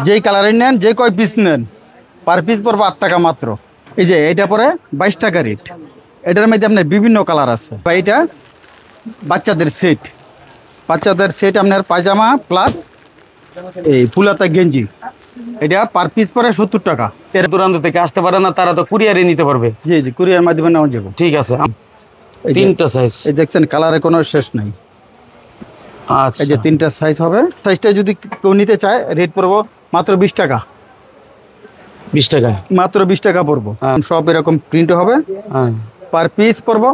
যেই কালারের নেন, যে কয় পিস নেন, পার পিস পড়বে 8 টাকা মাত্র। এই যে এটা পরে 22 টাকা রেট। এটার মধ্যে আপনার বিভিন্ন কালার আছে। বা এটা বাচ্চাদের সেট, আপনার পায়জামা প্লাস এই ফুলাতা গেঞ্জি, এটা পার পিস পরে 70 টাকা। দূরান্ত থেকে আসতে পারে না, তারা তো কুরিয়ারে নিতে পারবে। জি জি, কুরিয়ার মাধ্যমে নেওয়া যাবে। ঠিক আছে, তিনটা সাইজ। এই দেখছেন কালারে কোনো শেষ নাই। আচ্ছা, এই যে তিনটা সাইজ হবে। সাইজটা যদি কেউ নিতে চায় রেট পড়বো মাত্র 20 টাকা। 20 টাকা মাত্র 20 টাকা পড়বো। সব এরকম প্রিন্ট হবে। পার পিস পড়বো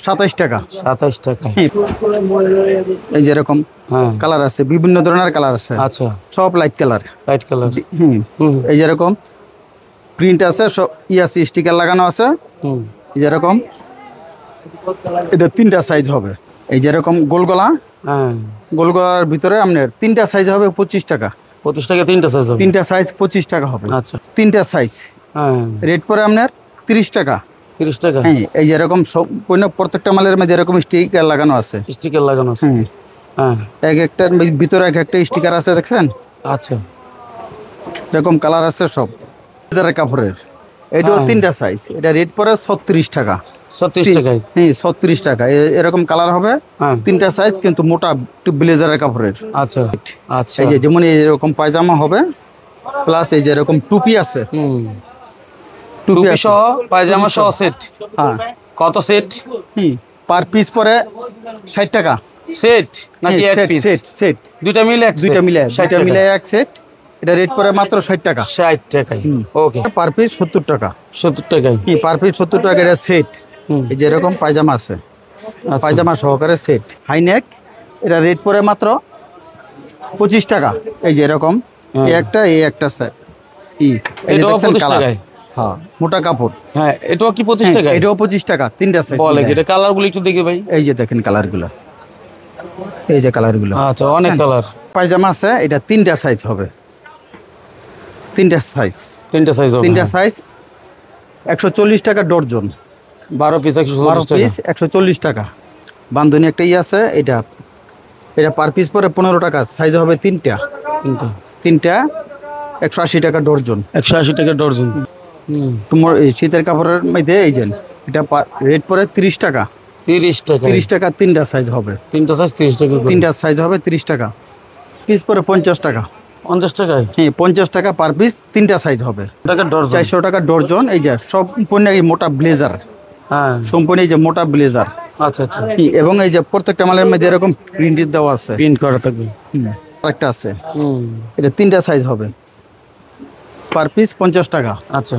27 টাকা। 27 টাকা। এই যে এরকম কালার আছে, বিভিন্ন ধরনের কালার আছে। আচ্ছা, সব লাইট কালার। এই যে এরকম প্রিন্ট আছে, সব আছে, স্টিকার লাগানো আছে। এই যে এরকম এটা তিনটা সাইজ হবে। এই যে এরকম গোলগলা, গোলগলার ভিতরে আপনার তিনটা সাইজ হবে 25 টাকা। 25 টাকা তিনটা সাইজ হবে। তিনটা সাইজ 25 টাকা হবে। আচ্ছা, তিনটা সাইজ রেট পরে আপনার 30 টাকা। 30 টাকা। হ্যাঁ, এই যে এরকম সব প্রত্যেকটা মালের মধ্যে এরকম স্টিকার লাগানো আছে। স্টিকার লাগানো আছে। এক একটার ভিতরে এক একটা স্টিকার আছে, দেখছেন? আচ্ছা, এরকম কালার আছে সব কাপড়ের। এটাও তিনটা সাইজ। এটা রেট পরে 36 টাকা। 36 টাকায়? হ্যাঁ, 36 টাকা। এরকম কালার হবে, তিনটা সাইজ, কিন্তু মোটা একটু ব্লেজারের কাপড়ের। আচ্ছা আচ্ছা। এই যে যেমন এরকম পায়জামা হবে, প্লাস এই যে এরকম টুপি আছে। টুপি সহ পায়জামা সহ সেট। হ্যাঁ। কত সেট? পার পিস পরে 60 টাকা। সেট নাকি এক পিস? সেট সেট, দুইটা মিলে এক সেট। এটা রেট পরে মাত্র 60 টাকা। 60 টাকায়। ওকে। পার পিস 70 টাকা। 70 টাকায়? পার পিস 70 টাকা। এটা সেট। এই যে এরকম পায়জামা আছে, পায়জামা সহকারে সেট, হাই নেক। এটা রেট পরে মাত্র 25 টাকা। এই যে এরকম এই একটা এটাও 25 টাকায়? হ্যাঁ, মোটা কাপড়। হ্যাঁ, এটাও কি 25 টাকা? এটাও 25 টাকা। তিনটা সাইজ। বলে এটা কালারগুলো একটু দেখি ভাই। এই যে দেখেন কালারগুলো, এই যে কালারগুলো। আচ্ছা, অনেক কালার পায়জামা আছে। এটা তিনটা সাইজ হবে। তিনটা সাইজ হবে। তিনটা সাইজ 140 টাকা ডর্জন। 12 পিস 140 টাকা। বান্ধনী একটা আছে। এটা পার পিস পরে 15 টাকা। সাইজ হবে তিনটা 180 টাকা ডর্জন। 180 টাকা ডর্জন। তোমার এই শীতের কাপড়ের মধ্যে এই যে এটা রেট পরে 30 টাকা। 30 টাকা। তিনটা সাইজ হবে। তিনটা সাইজ 30 টাকা। তিনটা সাইজ হবে 30 টাকা। পিস পরে 50 টাকা। 50 টাকায়? হ্যাঁ, 50 টাকা পার পিস। তিনটা সাইজ হবে। 400 টাকা ডর্জন। এই যে সম্পূর্ণ এই মোটা ব্লেজার। সম্পূর্ণ এই যে মোটা ব্লেজার। আচ্ছা আচ্ছা। এবং এই যে প্রত্যেকটা মালের মধ্যে এরকম প্রিন্ট দেওয়া আছে। প্রিন্ট করা থাকবে। একটা আছে। এটা তিনটা সাইজ হবে। পার পিস 50 টাকা। আচ্ছা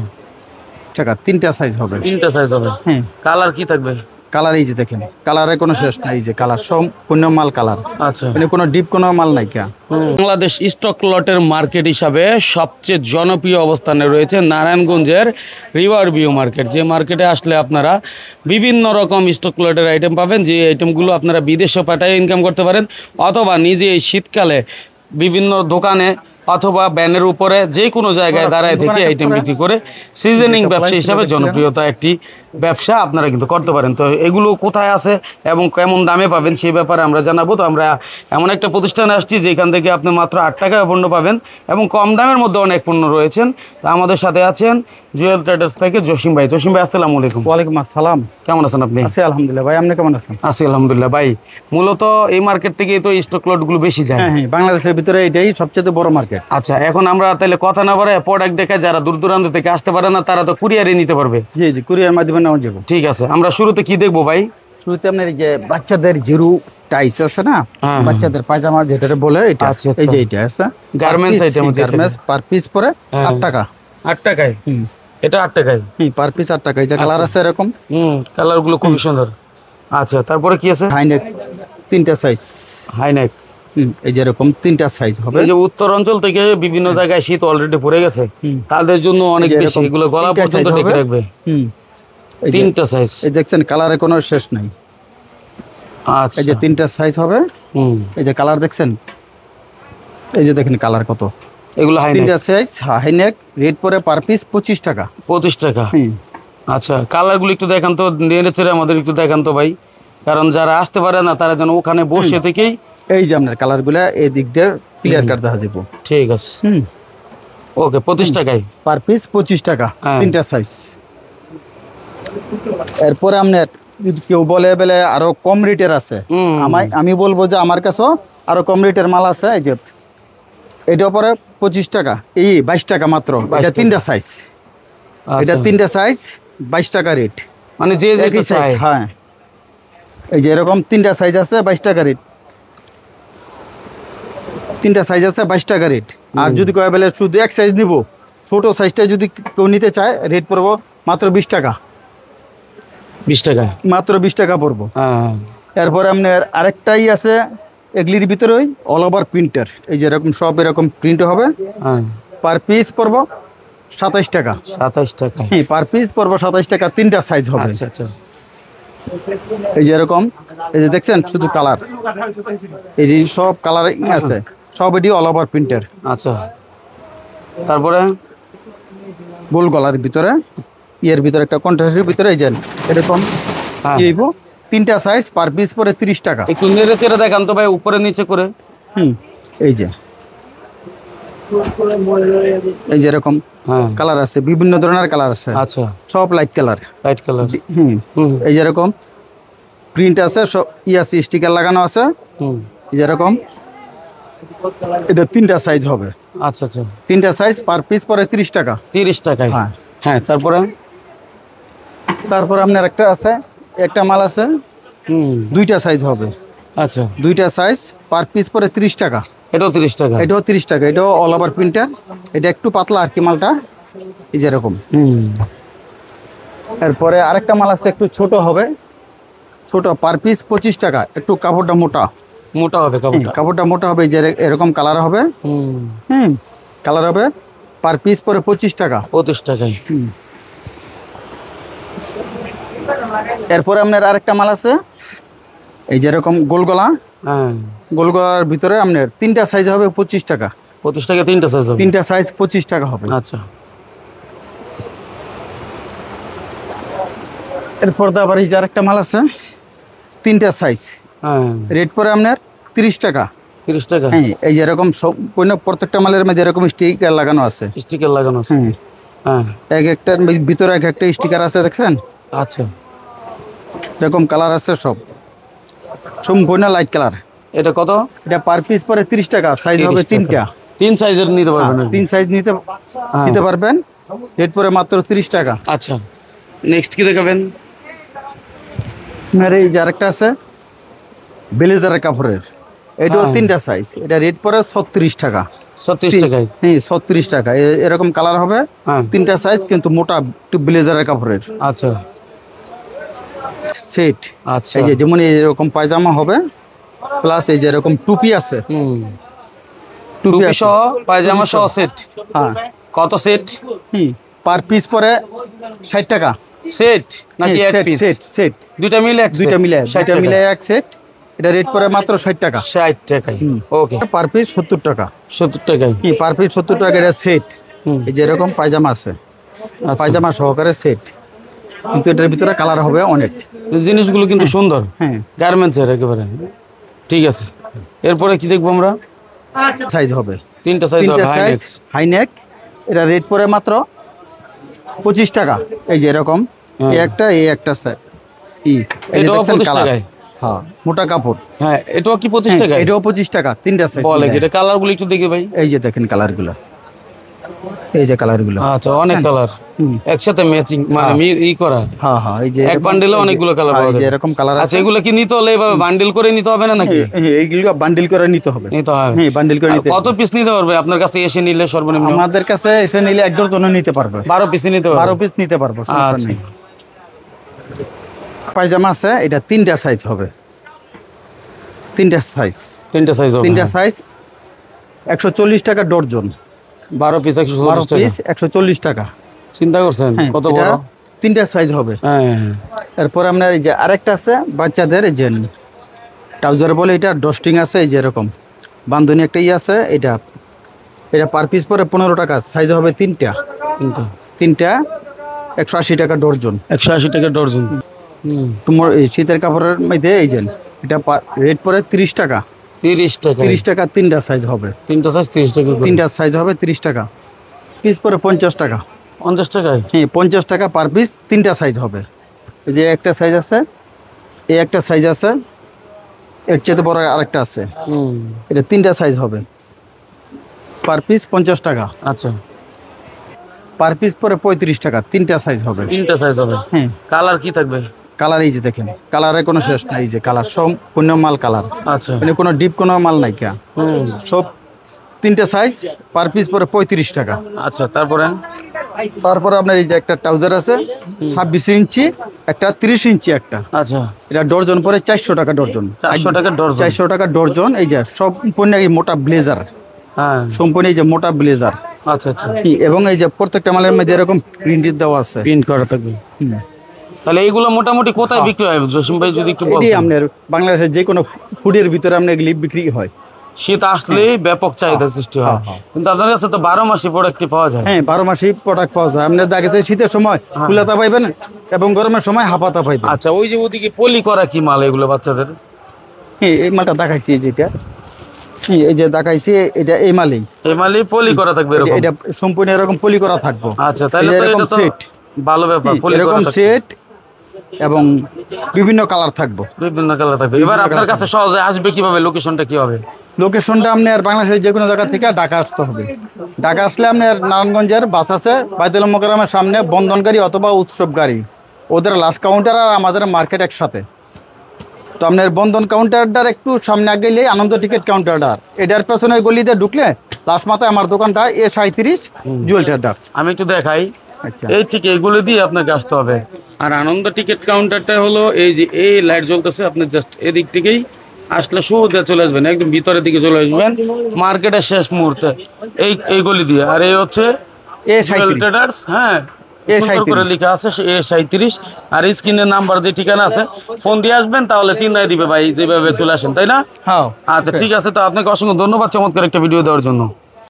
টাকা। তিনটা সাইজ হবে। তিনটা সাইজ হবে। হ্যাঁ। কালার কি থাকবে? কালার এই যে দেখেন, কালারে কোনো শেষ নাই। এই যে কালার সম্পূর্ণ মাল কালার। আচ্ছা, মানে কোনো ডিপ কোনো মাল নাই। বাংলাদেশ স্টক লটের মার্কেট হিসাবে সবচেয়ে জনপ্রিয় অবস্থানে রয়েছে নারায়ণগঞ্জের রিভার ভিউ মার্কেট। যে মার্কেটে আসলে আপনারা বিভিন্ন রকম স্টক লটের আইটেম পাবেন, যে আইটেমগুলো আপনারা বিদেশে পাঠায় ইনকাম করতে পারেন, অথবা নিজে এই শীতকালে বিভিন্ন দোকানে অথবা ব্যানের উপরে যে কোনো জায়গায় দাঁড়ায় থেকে আইটেম বিক্রি করে সিজনিং ব্যবসা হিসাবে জনপ্রিয়তা একটি ব্যবসা আপনারা কিন্তু করতে পারেন। তো এগুলো কোথায় আছে এবং কেমন দামে পাবেন সেই ব্যাপারে আমরা জানাবো। তো আমরা এমন একটা প্রতিষ্ঠানে আসছি যেখান থেকে আপনি মাত্র 8 টাকায় পণ্য পাবেন এবং কম দামের মধ্যে অনেক পণ্য রয়েছেন। তো আমাদের সাথে আছেন জুয়েল ট্রেডার্স থেকে জসিম ভাই। জসিম ভাই, আসসালামু আলাইকুম। ওয়ালাইকুম আসসালাম। কেমন আছেন আপনি? আছি আলহামদুলিল্লাহ। ভাই, আপনি কেমন আছেন? আছি আলহামদুলিল্লাহ। ভাই, মূলত এই মার্কেট থেকে তো স্টক লটগুলো বেশি যায়। হ্যাঁ, বাংলাদেশের ভিতরে এটাই সবচেয়ে বড় মার্কেট। আচ্ছা, এখন আমরা তাহলে কথা না বলে প্রোডাক্ট দেখে যারা দূর দূরান্ত থেকে আসতে পারে না তারা তো কুরিয়ারে নিতে পারবে। জি জি, কুরিয়ার মাধ্যমে নেওয়া যাবে। ঠিক আছে, আমরা শুরুতে কি দেখবো ভাই? শুরুতে আপনার এই যে বাচ্চাদের জিরো টাইস আছে না, বাচ্চাদের পায়জামা যেটা বলে, এটা এই যে এটা আছে garments item. Garments per piece পরে 8 টাকা। 8 টাকায়? এটা 8 টাকায়? পার পিস 8 টাকা। এই যে কালার আছে এরকম। কালারগুলো খুব সুন্দর। আচ্ছা, তারপরে কি আছে? হাই নেক, তিনটা সাইজ। High neck. এই যে এরকম তিনটা সাইজ হবে। এই যে উত্তর অঞ্চল থেকে বিভিন্ন জায়গায় শীত অলরেডি পড়ে গেছে, তাদের জন্য অনেক বেশি এগুলো গলা পর্যন্ত ঢেকে রাখবে। তিনটা সাইজ। এই দেখছেন কালারে কোনো শেষ নাই। আচ্ছা, এই যে তিনটা সাইজ হবে। এই যে কালার দেখছেন, এই যে দেখেন কালার কত। এগুলো হাই নেক। তিনটা সাইজ হাই নেক। রেট পরে পার পিস 25 টাকা। 25 টাকা। আচ্ছা, কালারগুলো একটু দেখান তো, নেড়েচেড়ে আমাদের একটু দেখান তো ভাই, কারণ যারা আসতে পারে না তারা যেন ওখানে বসে থেকেই। এই যে আপনার কালারগুলা এই দিক দিয়ে ক্লিয়ার কাট দেখা যাবে। ঠিক আছে। ওকে 25 টাকায় পার পিস 25 টাকা, হ্যাঁ। 3টা সাইজ। এরপরে আপনার যদি কেউ বলে আরো কম রেটের আছে, আমি বলবো যে আমার কাছেও আরো কম রেটের মাল আছে। এই যে এটা পরে 25 টাকা, এই 22 টাকা মাত্র। 22 এটা টাকা। 3টা সাইজ, এটা 3টা সাইজ 22 টাকা রেট। মানে যে যেটা একই চাই। সাইজ, হ্যাঁ। এই যে এরকম 3টা সাইজ আছে 22 টাকা রেট, 3টা সাইজ আছে 22 টাকা রেট। আর যদি কয় বলে শুধু এক সাইজ নিব, ছোট সাইজটা যদি কেউ নিতে চায় রেট পড়বো মাত্র 20 টাকা, 20 টাকায়। মাত্র 20 টাকা পড়বো। হ্যাঁ এরপরে আপনার আরেকটাই আছে এগুলির ভিতরে ওই অল ওভার প্রিন্টার, এই যে এরকম সব এরকম প্রিন্ট হবে। হ্যাঁ পার পিস পড়বো 27 টাকা। 27 টাকা। হ্যাঁ, পার পিস পড়বো 27 টাকা, 3টা সাইজ হবে। আচ্ছা আচ্ছা। এই যে এরকম, এই যে দেখছেন শুধু কালার, এই যে সব কালার আছে, সব এটি অল ওভার প্রিন্টার। আচ্ছা তারপরে গোল গলার ভিতরে, ইয়ের ভিতরে একটা কন্ট্রাস্টের ভিতরে এই যে এরকম হ্যাঁ। কি হইব, 3টা সাইজ, পার পিস পরে 30 টাকা। একটু নেড়ে চেড়ে দেখান তো ভাই, উপরে নিচে করে। এই যে এরকম হ্যাঁ কালার আছে, বিভিন্ন ধরনের কালার আছে, আচ্ছা। সব লাইট কালার। Light colour. এই যে এরকম প্রিন্ট আছে, সব আছে, স্টিকার লাগানো আছে। এই যে এরকম, এটা 3টা সাইজ হবে। আচ্ছা আচ্ছা। 3টা সাইজ, পার পিস পরে 30 টাকা। 30 টাকায়। হ্যাঁ। হ্যাঁ তারপরে তারপর আপনার একটা আছে, একটা মাল আছে 2টা সাইজ হবে। আচ্ছা 2টা সাইজ, পার পিস পরে 30 টাকা। এটাও 30 টাকা। এটাও 30 টাকা, এটাও অল ওভার প্রিন্টার। এটা একটু পাতলা আর কি মালটা, এই যে এরকম। এরপরে আরেকটা মাল আছে একটু ছোট হবে, ছোট, পার পিস 25 টাকা। একটু কাপড়টা মোটা, মোটা হবে কাপড়টা। কাপড়টা মোটা হবে, এই যে এরকম কালার হবে। কালার হবে, পার পিস পরে 25 টাকা। 25 টাকায়। এরপরে আপনার আরেকটা মাল আছে, এই যে এরকম গোলগলা, হ্যাঁ গোলগলার ভিতরে আপনার 3টা সাইজ হবে 25 টাকা। 25 টাকা 3টা সাইজ হবে। 3টা সাইজ 25 টাকা হবে। আচ্ছা এরপর আবার এই যে আরেকটা মাল আছে 3টা সাইজ, হ্যাঁ রেট পরে আপনার 30 টাকা। 30 টাকা। হ্যাঁ, এই যে এরকম সব প্রত্যেকটা মালের মধ্যে এরকম স্টিকার লাগানো আছে। স্টিকার লাগানো আছে। হ্যাঁ এক একটার ভিতরে এক একটা স্টিকার আছে, দেখছেন? আচ্ছা এরকম কালার আছে, সব সম্পূর্ণ লাইট কালার। এটা কত? এটা পার পিস পরে 30 টাকা, সাইজ হবে 3টা। 3 সাইজের নিতে পারবেন। 3 সাইজ নিতে পারবেন, রেট পরে মাত্র 30 টাকা। আচ্ছা নেক্সট কি দেখাবেন? এই যে আরেকটা আছে ব্লেজারের কাপড়ের, এটাও 3টা সাইজ, এটা রেট পরে 36 টাকা। 36 টাকায়। হ্যাঁ 36 টাকা। এরকম কালার হবে, 3টা সাইজ, কিন্তু মোটা, একটু ব্লেজারের কাপড়ের। আচ্ছা সেট। আচ্ছা এই যে যেমন এরকম পায়জামা হবে, প্লাস এই যে এরকম টুপি আছে, টুপি আছে, সহ পায়জামা সহ সেট। হ্যাঁ। কত সেট? পার পিস পরে 60 টাকা। সেট নাকি এক পিস? সেট, সেট, দুইটা মিলে এক দুইটা মিলে, 60 দুইটা মিলে এক সেট। এটা রেট পরে মাত্র 60 টাকা। 60 টাকায়। ওকে পার পিস 70 টাকা। 70 টাকায়। পার পিস 70 টাকা। এটা সেট। এই যে এরকম পায়জামা আছে, পায়জামা সহকারে সেট, কিন্তু এটার ভিতরে কালার হবে অনেক। জিনিসগুলো কিন্তু সুন্দর। হ্যাঁ, গার্মেন্টসের একেবারে। ঠিক আছে, এরপরে কি দেখবো আমরা? সাইজ হবে 3টা সাইজ হবে, হাই নেক। এটা রেট পরে মাত্র 25 টাকা। এই যে এরকম, এই একটা এটাও 25 টাকায়। হ্যাঁ, মোটা কাপড়। হ্যাঁ এটাও কি 25 টাকা? এটাও 25 টাকা, 3টা সাইজ। বলে এটা কালারগুলো একটু দেখি ভাই। এই যে দেখেন কালারগুলো, এই যে কালারগুলো। আচ্ছা অনেক কালার একসাথে ম্যাচিং, মানে ই করা। হ্যাঁ হ্যাঁ, এই যে এক বান্ডেলে অনেকগুলো কালার পাওয়া যায়। এরকম কালার আছে। আচ্ছা এগুলো কি নিতে হলে এভাবে বান্ডেল করে নিতে হবে না নাকি? এইগুলো বান্ডিল করে নিতে হবে। নিতে হবে। হ্যাঁ, বান্ডিল করে নিতে। কত পিস নিতে পারবে আপনার কাছে এসে নিলে সর্বনিম্ন? আমাদের কাছে এসে নিলে এক ডজন নিতে পারবে। 12 পিস নিতে পারবে। 12 পিস নিতে পারবো, সমস্যা আচ্ছা। নেই। পায়জামা আছে, এটা 3টা সাইজ হবে, 3টা সাইজ। 3টা সাইজ হবে। 3টা সাইজ 140 টাকা ডজন। 12 পিস 140 টাকা। 140 টাকা। চিন্তা করছেন কত বড়? 3টা সাইজ হবে। হ্যাঁ। এরপর আপনার এই যে আরেকটা আছে বাচ্চাদের, এই যে ট্রাউজার বলে, এটা ডস্টিং আছে, এই যে এরকম বান্ধনী একটা আছে। এটা পার পিস পরে 15 টাকা, সাইজ হবে 3টা। 180 টাকা ডজন। 180 টাকা ডজন। তোমার এই শীতের কাপড়ের মধ্যে এই যে এটা রেট পরে 30 টাকা। 30 টাকা। 30 টাকা, 3টা সাইজ হবে। 3টা সাইজ 30 টাকা। 3টা সাইজ হবে 30 টাকা। পিস পরে 50 টাকা। 50 টাকায়? হ্যাঁ 50 টাকা পার পিস, 3টা সাইজ হবে। এই যে একটা সাইজ আছে, এই একটা সাইজ আছে, এর চেয়ে বড় আরেকটা আছে, এটা 3টা সাইজ হবে, পার পিস 50 টাকা। আচ্ছা, পার পিস পরে 35 টাকা, 3টা সাইজ হবে। 3টা সাইজ হবে। হ্যাঁ। কালার কি থাকবে? কালার এই যে দেখেন, কালারে কোনো শেষ নাই, এই যে কালার সম্পূর্ণ মাল কালার। আচ্ছা, মানে কোনো ডিপ কোনো মাল নাই কে, সব 3টা সাইজ, পার পিস পরে 35 টাকা। আচ্ছা, তারপরে তারপরে আপনার এই যে একটা ট্রাউজার আছে 26 ইঞ্চি, একটা 30 ইঞ্চি একটা। আচ্ছা, এটা ডর্জন পরে 400 টাকা ডর্জন। 400 টাকা ডর্জন। 400 টাকা ডর্জন। এই যে সম্পূর্ণ এই মোটা ব্লেজার, হ্যাঁ, সম্পূর্ণ এই যে মোটা ব্লেজার। আচ্ছা আচ্ছা, এবং এই যে প্রত্যেকটা মালের মধ্যে এরকম প্রিন্টেড দেওয়া আছে। প্রিন্ট করা থাকবে। তাহলে এইগুলো মোটামুটি কোথায় বিক্রি হয় জসিম ভাই, যদি একটু এটি বলতেন? আপনার বাংলাদেশের যে কোনো ফুডের ভিতরে আপনার এগুলি বিক্রি হয়। শীত আসলেই ব্যাপক চাহিদা সৃষ্টি হয়, কিন্তু আপনার কাছে তো 12 মাসই প্রোডাক্টই পাওয়া যায়। হ্যাঁ 12 মাসই প্রোডাক্ট পাওয়া যায়। আপনার দেখা যায় শীতের সময় কুলাতা পাইবেন এবং গরমের সময় হাফাতা পাইবেন। আচ্ছা, ওই যে ওদিকে পলি করা কি মাল এগুলো বাচ্চাদের? হ্যাঁ এই মালটা দেখাইছি, যেটা এই যে দেখাইছি, এটা এই মালই, এই মালই পলি করা থাকবে এরকম? এটা সম্পূর্ণ এরকম পলি করা থাকবো। আচ্ছা, তাহলে তো এরকম এটা তো সেট, ভালো ব্যাপার, পলি করা এরকম থাকবে। সেট এবং বিভিন্ন কালার থাকবো। বিভিন্ন কালার থাকবে। এবার আপনার কাছে সহজে আসবে কিভাবে, লোকেশনটা কি হবে? লোকেশনটা আপনার বাংলাদেশের যে কোনো জায়গা থেকে ঢাকা আসতে হবে। ঢাকা আসলে আপনার নারায়ণগঞ্জের বাস আছে বাইতুল মোকাররমের সামনে, বন্ধন গাড়ি অথবা উৎসব গাড়ি, ওদের লাস্ট কাউন্টার আর আমাদের মার্কেট একসাথে। তো আপনার বন্ধন কাউন্টারটার একটু সামনে আগে গেলে আনন্দ টিকিট কাউন্টারটার, এটার পেছনের গলিতে ঢুকলে লাস্ট মাথায় আমার দোকানটা A37 জুয়েল ট্রেডার্স। আমি একটু দেখাই। আচ্ছা, এই ঠিক এইগুলো দিয়ে আপনাকে আসতে হবে। আর আনন্দ টিকিট কাউন্টারটা হলো এই যে এই লাইট জ্বলতেছে, আপনি জাস্ট এদিক থেকেই আসলে সোজা চলে আসবেন, একদম ভিতরের দিকে চলে আসবেন মার্কেটের শেষ মুহূর্তে, এই গলি দিয়ে। আর এই হচ্ছে A37 ট্রেডার্স। হ্যাঁ, সুন্দর করে লেখা আছে A37। আর স্ক্রিনের নাম্বার যে ঠিকানা আছে, ফোন দিয়ে আসবেন, তাহলে চিন্তায় দিবে ভাই যেভাবে চলে আসেন, তাই না? হ্যাঁ। আচ্ছা, ঠিক আছে। তো আপনাকে অসংখ্য ধন্যবাদ চমৎকার একটা ভিডিও দেওয়ার জন্য।